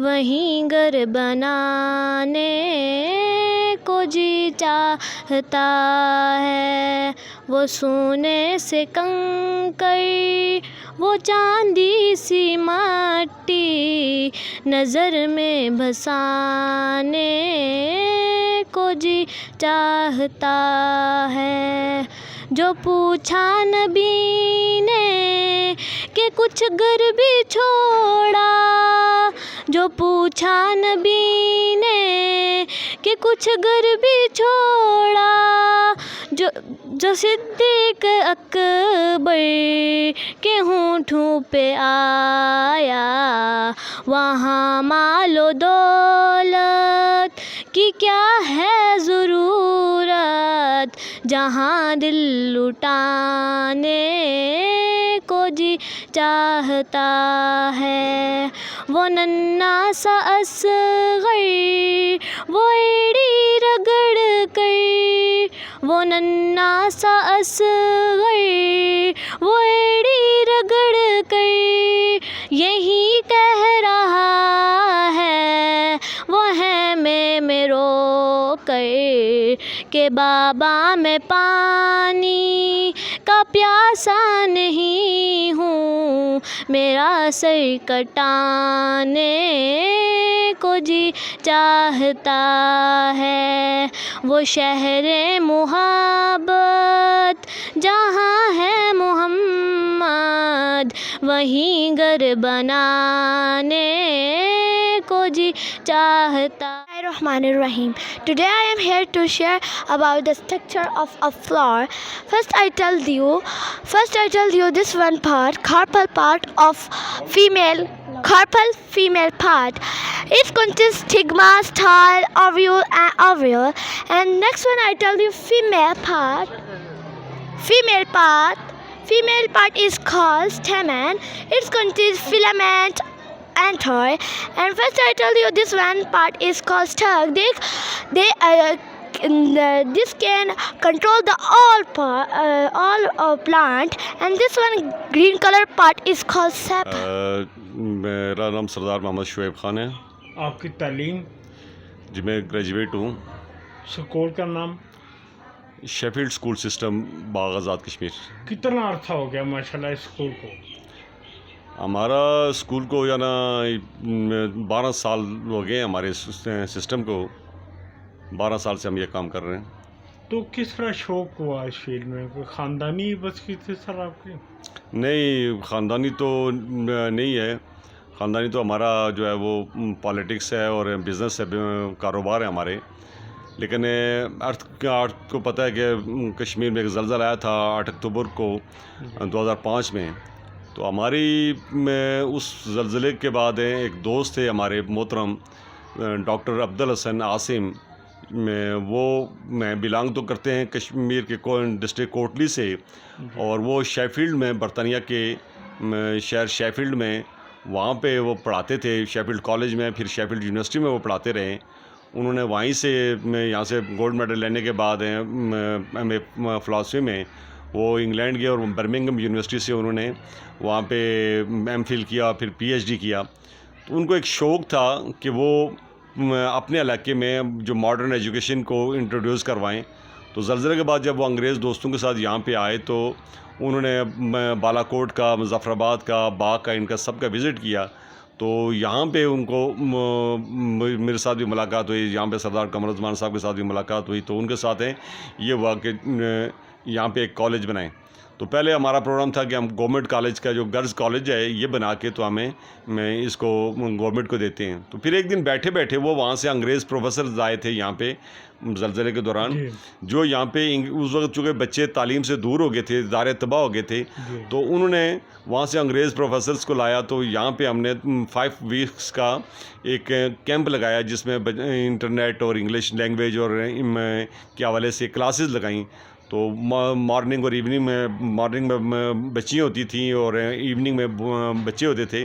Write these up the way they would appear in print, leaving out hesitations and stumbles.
वहीं घर बनाने को जी चाहता है। वो सोने से कंकड़ वो चांदी सी माटी नज़र में बसाने को जी चाहता है। जो पूछा नबी ने कि कुछ घर भी छोड़ा, जो पूछा नबी ने कि कुछ घर भी छोड़ा, जो सिद्दीक अकबर के होंठों पे आया, वहाँ मालो दौलत की क्या है ज़रूरत, जहाँ दिल लुटाने को जी चाहता है। वो नन्ना सा असग़र वो एड़ी रगड़ कर, वो नन्ना सा असग़र वो एड़ी रगड़ कर यही कह रहा है, वो है में रो कर के बाबा मैं पानी का प्यासा नहीं हूँ, मेरा सर कटाने को जी चाहता है। वो शहरे मुहब्बत जहाँ है मोहम्मद वहीं घर बनाने को जी चाहता। Bismillahirrahmanirrahim. Today I am here to share about the structure of a flower. First I tell you this one part, carpal part of female part. It contains stigma, style, ovule and ovule. And next one I tell you female part. Female part is called stamen. It contains filament anther. And first I tell you this one part is called stalk. This can control the all plant. And this one green color part is called sap. मेरा नाम सरदार मोहम्मद शुएब खान है। आपकी तालीम? जी मैं graduate हूँ। School का नाम? Sheffield school system बाग आज़ाद कश्मीर। कितना अर्सा हो गया माशाल्लाह स्कूल को? हमारा स्कूल को या ना 12 साल हो गए हमारे सिस्टम को, 12 साल से हम ये काम कर रहे हैं। तो किस तरह शौक़ हुआ इस फील्ड में? कोई ख़ानदानी बस की थी सर आपकी? नहीं, ख़ानदानी तो नहीं है। ख़ानदानी तो हमारा जो है वो पॉलिटिक्स है और बिज़नेस है, कारोबार है हमारे। लेकिन अर्थ को पता है कि कश्मीर में एक ज़लज़ला आया था 8 अक्टूबर को 2005 में। तो हमारी उस ज़लज़ले के बाद एक दोस्त थे हमारे मोहतरम डॉक्टर अब्दुल हसन आसिम, वो बिलोंग तो करते हैं कश्मीर के डिस्ट्रिक्ट कोटली से, और वो शेफील्ड में बरतानिया के शहर शेफील्ड में वहाँ पे वो पढ़ाते थे, शेफील्ड कॉलेज में, फिर शेफील्ड यूनिवर्सिटी में वो पढ़ाते रहे। उन्होंने वहीं से यहाँ से गोल्ड मेडल लेने के बाद एमए फ़िलासफ़ी में वो इंग्लैंड गए और बर्मिंघम यूनिवर्सिटी से उन्होंने वहाँ पे एमफिल किया, फिर पीएचडी किया। तो उनको एक शौक़ था कि वो अपने इलाके में जो मॉडर्न एजुकेशन को इंट्रोड्यूस करवाएं। तो ज़लज़ले के बाद जब वो अंग्रेज़ दोस्तों के साथ यहाँ पे आए तो उन्होंने बालाकोट का, मुज़फ़्फ़राबाद का, बाग का, इनका सबका विज़िट किया। तो यहाँ पे उनको मेरे साथ भी मुलाकात हुई, यहाँ पे सरदार कमरुज़्ज़मान साहब के साथ भी मुलाकात हुई। तो उनके साथ है ये हुआ कि यहाँ पे एक कॉलेज बनाएं। तो पहले हमारा प्रोग्राम था कि हम गवर्नमेंट कॉलेज का जो गर्ल्स कॉलेज है ये बना के तो मैं इसको गवर्नमेंट को देते हैं। तो फिर एक दिन बैठे बैठे वो वहाँ से अंग्रेज़ प्रोफेसर आए थे यहाँ पे ज़लज़ले के दौरान, जो यहाँ पे उस वक्त चूँकि बच्चे तालीम से दूर हो गए थे, इदारे तबाह हो गए थे, तो उन्होंने वहाँ से अंग्रेज़ प्रोफेसर्स को लाया। तो यहाँ पे हमने 5 वीक्स का एक कैंप लगाया जिसमें इंटरनेट और इंग्लिश लैंग्वेज और के हवाले से क्लासेस लगाई। तो मॉर्निंग और इवनिंग में बच्चियाँ होती थी और इवनिंग में बच्चे होते थे।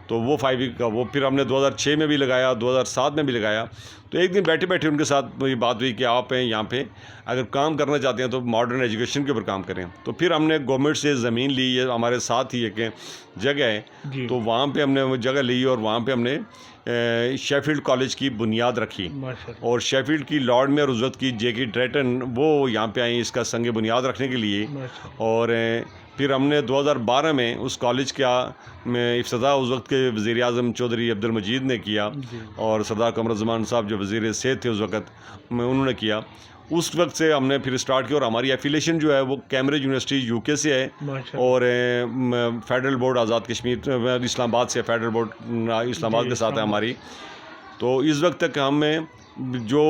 तो वो 5 वीक का वो फिर हमने 2006 में भी लगाया, 2007 में भी लगाया। तो एक दिन बैठे बैठे उनके साथ ये बात हुई कि आप हैं यहाँ पे, अगर काम करना चाहते हैं तो मॉडर्न एजुकेशन के ऊपर काम करें। तो फिर हमने गवर्नमेंट से ज़मीन ली, ये हमारे साथ ही एक जगह है, तो वहाँ पे हमने वो जगह ली और वहाँ पे हमने शेफील्ड कॉलेज की बुनियाद रखी। और शेफील्ड की लॉर्ड मेयर उस वक्त की जेकी ड्रेटन वो यहाँ पे आई इसका संग बुनियाद रखने के लिए। और फिर हमने 2012 में उस कॉलेज का इफ्तिताह उस वक्त के वज़ीर आज़म चौधरी अब्दुल मजीद ने किया और सरदार कमरुज़्ज़मान साहब जो वज़ीर सेहत थे उस वक्त में उन्होंने किया। उस वक्त से हमने फिर स्टार्ट किया और हमारी एफिलेशन जो है वो कैम्ब्रिज यूनिवर्सिटी यूके से है और फेडरल बोर्ड आज़ाद कश्मीर इस्लामाबाद से, फेडरल बोर्ड इस्लामाबाद के साथ है हमारी। तो इस वक्त तक हमें जो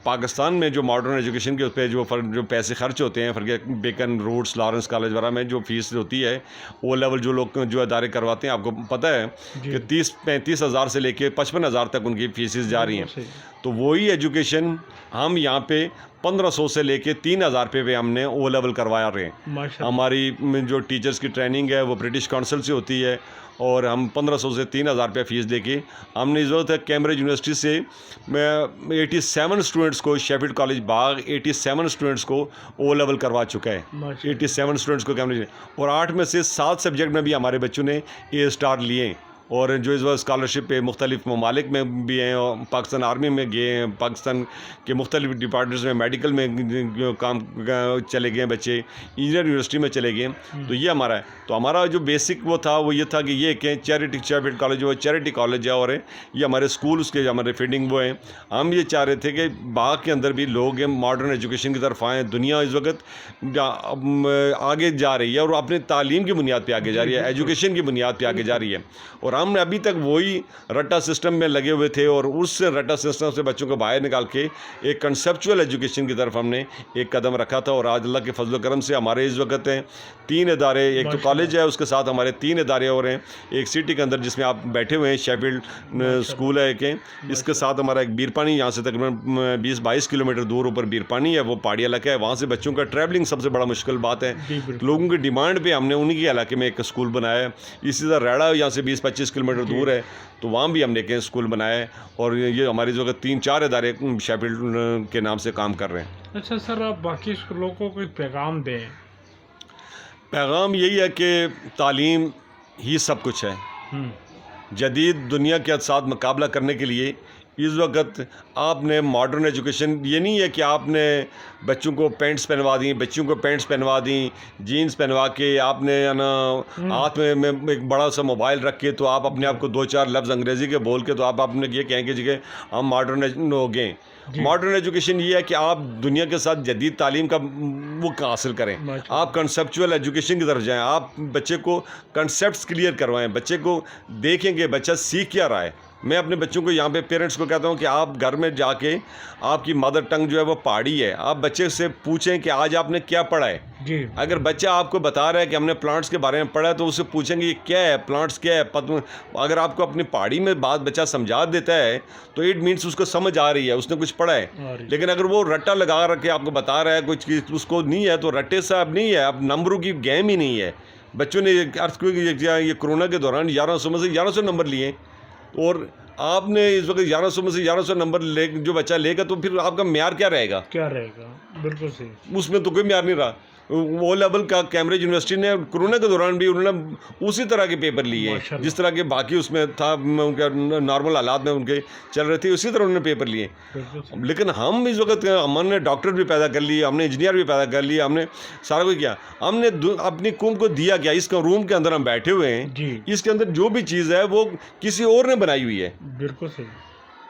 पाकिस्तान में जो मॉडर्न एजुकेशन के उस पर जो पैसे खर्च होते हैं, बेकन, रूट्स, लॉरेंस कॉलेज वगैरह में जो फ़ीस होती है वो लेवल जो लोग जो इदारे करवाते हैं, आपको पता है कि 30-35 हज़ार से लेके 55 हज़ार तक उनकी फ़ीसेस जा रही हैं। तो वही एजुकेशन हम यहाँ पे 1500 से लेके 3000 पे हमने ओ लेवल करवाया रहे हैं। हमारी जो टीचर्स की ट्रेनिंग है वो ब्रिटिश काउंसिल से होती है और हम 1500 से 3000 रुपये फ़ीस देके हमने इस वक्त कैम्ब्रिज यूनिवर्सिटी से 87 स्टूडेंट्स को, शेफील्ड कॉलेज बाग 87 स्टूडेंट्स को ओ लेवल करवा चुका है। 87 स्टूडेंट्स को कैम्ब्रिज, और 8 में से 7 सब्जेक्ट में भी हमारे बच्चों ने ए स्टार लिए। और जो इस वक्त स्कॉलरशिप पे मुख्तलिफ ममालिक में भी हैं और पाकिस्तान आर्मी में गए हैं, पाकिस्तान के मुख्तलिफ डिपार्टमेंट्स में, मेडिकल में काम चले गए बच्चे, इंजीनियर यूनिवर्सिटी में चले गए। तो ये हमारा है। तो हमारा जो बेसिक वो था वो ये था कि ये कि चैरिटी शेफील्ड कॉलेज वो चैरिटी कॉलेज है और ये हमारे स्कूल उसके हमारे फीडिंग वो हैं। हम ये चाह रहे थे कि बाग के अंदर भी लोग मॉडर्न एजुकेशन की तरफ आएँ। दुनिया इस वक्त आगे जा रही है और अपने तालीम की बुनियाद पर आगे जा रही है, एजुकेशन की बुनियाद पर आगे जा रही है। और हम अभी तक वही रट्टा सिस्टम में लगे हुए थे और उस रट्टा सिस्टम से बच्चों को बाहर निकाल के एक कंसेप्चुअल एजुकेशन की तरफ हमने एक कदम रखा था। और आज अल्लाह के फजल करम से हमारे इस वक्त हैं 3 इदारे, एक तो कॉलेज है, उसके साथ हमारे 3 इदारे और हैं। एक सिटी के अंदर जिसमें आप बैठे हुए हैं शेफील्ड स्कूल है एक, इसके साथ हमारा एक बीरपानी, यहाँ से तकरीबन 20-22 किलोमीटर दूर ऊपर बीरपानी है, वो पहाड़ी इलाका है। वहाँ से बच्चों का ट्रैवलिंग सबसे बड़ा मुश्किल बात है। लोगों की डिमांड पर हमने उन्हीं के इलाके में एक स्कूल बनाया है। इसी तरह रेड़ा यहाँ से 20-25 किलोमीटर दूर है, तो वहाँ भी हमने एक स्कूल बनाया है। और ये हमारी जो 3-4 इदारे शेफील्ड के नाम से काम कर रहे हैं। अच्छा सर, आप बाकी स्कूलों को कोई पैगाम दें? पैगाम यही है कि तालीम ही सब कुछ है। जदीद दुनिया के साथ मुकाबला करने के लिए इस वक्त आपने मॉडर्न एजुकेशन, ये नहीं है कि आपने बच्चों को पैंट्स पहनवा दी, बच्चियों को पैंट्स पहनवा दी, जीन्स पहनवा के आपने ना हाथ में एक बड़ा सा मोबाइल रख के तो आप अपने आप को 2-4 लफ्ज़ अंग्रेज़ी के बोल के तो आप अपने ये कहेंगे कि हम मॉडर्न हो गए। मॉडर्न एजुकेशन ये है कि आप दुनिया के साथ जदीद तालीम का वो हासिल करें, आप कंसेप्चुअल एजुकेशन की तरफ जाएं, आप बच्चे को कंसेप्ट्स क्लियर करवाएं, बच्चे को देखेंगे बच्चा सीख क्या रहा है। मैं अपने बच्चों को यहाँ पे पेरेंट्स को कहता हूँ कि आप घर में जाके आपकी मदर टंग जो है वो पहाड़ी है, आप बच्चे से पूछें कि आज आपने क्या पढ़ा है। अगर बच्चा आपको बता रहा है कि हमने प्लांट्स के बारे में पढ़ा है तो उससे पूछेंगे ये क्या है, प्लांट्स क्या है। अगर आपको अपनी पहाड़ी में बात बच्चा समझा देता है तो इट मीन्स उसको समझ आ रही है, उसने कुछ पढ़ा है। लेकिन अगर वो रट्टा लगा रखे आपको बता रहा है कुछ उसको नहीं है, तो रट्टे से अब नहीं है, अब नंबरों की गेम ही नहीं है। बच्चों ने अर्थक्वेक ये कोरोना के दौरान 1100 में से 1100 नंबर लिए और आपने इस वक्त 1100 में से 1100 नंबर जो बच्चा लेगा तो फिर आपका म्यार क्या रहेगा? बिल्कुल सही, उसमें तो कोई म्यार नहीं रहा। वो लेवल का कैम्ब्रिज यूनिवर्सिटी ने कोरोना के दौरान भी उन्होंने उसी तरह के पेपर लिए माशाल्लाह। जिस तरह के बाकी उसमें था, उनके नॉर्मल हालात में उनके चल रहे थे, उसी तरह उन्होंने पेपर लिए। बिल्कुल सही। लेकिन हम इस वक्त हमने डॉक्टर भी पैदा कर लिए, हमने इंजीनियर भी पैदा कर लिए, हमने सारा कुछ किया। हमने अपनी कौम को दिया क्या? इस रूम के अंदर हम बैठे हुए हैं, जी इसके अंदर जो भी चीज़ है वो किसी और ने बनाई हुई है, बिल्कुल सही।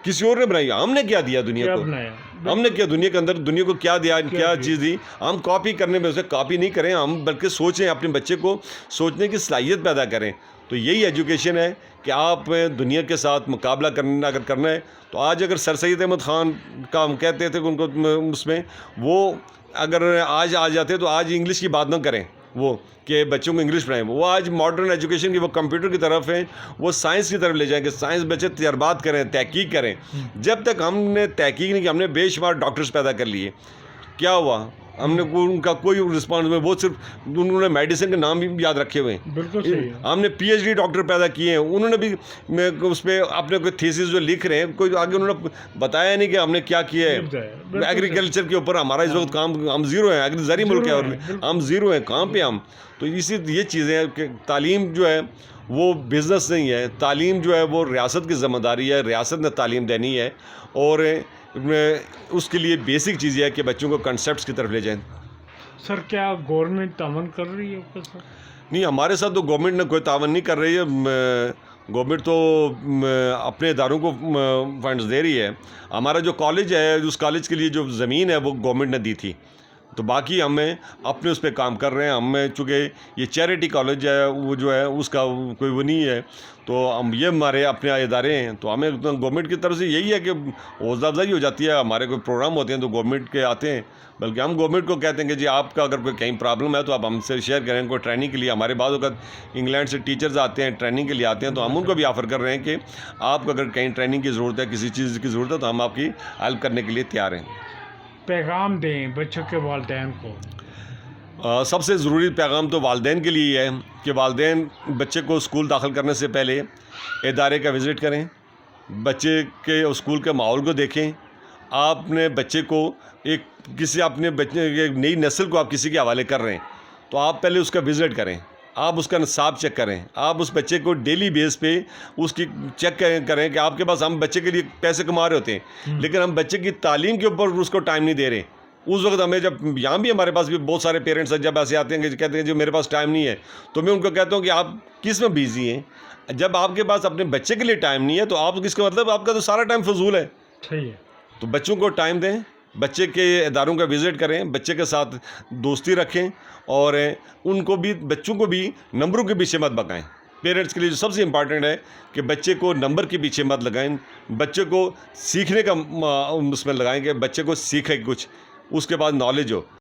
किसी और ने बनाई है। हमने क्या दिया दुनिया क्या को? बनाया? हमने क्या दुनिया के अंदर दुनिया को क्या दिया, क्या दिया? चीज़ दी? हम कॉपी करने में उसे कॉपी नहीं करें, हम बल्कि सोचें, अपने बच्चे को सोचने की सलाहियत पैदा करें। तो यही एजुकेशन है कि आप दुनिया के साथ मुकाबला करना अगर करना है तो आज अगर सर सैयद अहमद ख़ान का हम कहते थे कि उनको उसमें वो अगर आज आ जाते तो आज इंग्लिश की बात ना करें, वो कि बच्चों को इंग्लिश पढ़ाएं। वो आज मॉडर्न एजुकेशन की वो कंप्यूटर की तरफ है, वो साइंस की तरफ ले जाएंगे। साइंस बच्चे तजर्बात करें, तहकीक करें। जब तक हमने तहकीक नहीं की, हमने बेशुमार डॉक्टर्स पैदा कर लिए, क्या हुआ? हमने उनका कोई रिस्पॉन्स में, वो सिर्फ उन्होंने मेडिसिन के नाम भी याद रखे हुए हैं। बिल्कुल सही है। हमने PhD डॉक्टर पैदा किए हैं, उन्होंने भी उस पर अपने कोई थीसिस जो लिख रहे हैं, कोई आगे उन्होंने बताया नहीं कि हमने क्या किया है। बिल्कुल एग्रीकल्चर के ऊपर हमारा इस वक्त काम, हम ज़ीरो हैं, ज़री मुल्क है और बिल्कुल। हम ज़ीरो हैं, कहाँ पे हम? तो इसी ये चीज़ें हैं कि तालीम जो है वो बिज़नेस नहीं है, तालीम जो है वो रियासत की ज़िम्मेदारी है, रियासत ने तालीम देनी है और उसके लिए बेसिक चीज़ ये है कि बच्चों को कंसेप्ट की तरफ ले जाएं। सर क्या गवर्नमेंट तावन कर रही है आपके साथ? नहीं, हमारे साथ तो गवर्नमेंट ने कोई तावन नहीं कर रही है। गवर्नमेंट तो अपने इदारों को फंड्स दे रही है। हमारा जो कॉलेज है, उस कॉलेज के लिए जो ज़मीन है वो गवर्नमेंट ने दी थी, तो बाकी हमें अपने उस पर काम कर रहे हैं। हमें चूँकि ये चैरिटी कॉलेज है, वो जो है उसका कोई वो नहीं है, तो हम ये हमारे अपने इदारे हैं, तो हमें गवर्नमेंट की तरफ से यही है कि हौसला अफजाई हो जाती है। हमारे कोई प्रोग्राम होते हैं तो गवर्नमेंट के आते हैं, बल्कि हम गवर्नमेंट को कहते हैं कि जी आपका अगर कोई कहीं प्रॉब्लम है तो आप हमसे शेयर करें। कोई ट्रेनिंग के लिए हमारे बाद वक्त इंग्लैंड से टीचर्स आते हैं, ट्रेनिंग के लिए आते हैं, तो हम उनको भी ऑफ़र कर रहे हैं कि आपको अगर कहीं ट्रेनिंग की ज़रूरत है, किसी चीज़ की ज़रूरत है, तो हम आपकी हेल्प करने के लिए तैयार हैं। पैगाम दें बच्चों के वालिदैन को। सबसे ज़रूरी पैगाम तो वालिदैन के लिए है कि वालिदैन बच्चे को स्कूल दाखिल करने से पहले इदारे का विज़िट करें, बच्चे के स्कूल के माहौल को देखें। आपने बच्चे को एक किसी अपने बच्चे एक नई नस्ल को आप किसी के हवाले कर रहे हैं, तो आप पहले उसका विज़िट करें, आप उसका निसाब चेक करें, आप उस बच्चे को डेली बेस पे उसकी चेक करें कि आपके पास, हम बच्चे के लिए पैसे कमा रहे होते हैं लेकिन हम बच्चे की तालीम के ऊपर उसको टाइम नहीं दे रहे। उस वक्त हमें, जब यहाँ भी हमारे पास भी बहुत सारे पेरेंट्स हैं, जब ऐसे आते हैं कि कहते हैं जो मेरे पास टाइम नहीं है, तो मैं उनको कहता हूँ कि आप किस में बिज़ी हैं? जब आपके पास अपने बच्चे के लिए टाइम नहीं है तो आप इसका मतलब आपका तो सारा टाइम फजूल है। सही है। तो बच्चों को टाइम दें, बच्चे के इदारों का विज़िट करें, बच्चे के साथ दोस्ती रखें और उनको भी, बच्चों को भी नंबरों के पीछे मत भगाएं। पेरेंट्स के लिए जो सबसे इम्पॉर्टेंट है कि बच्चे को नंबर के पीछे मत लगाएं, बच्चे को सीखने का उसमें लगाएं कि बच्चे को सीखे कुछ, उसके बाद नॉलेज हो।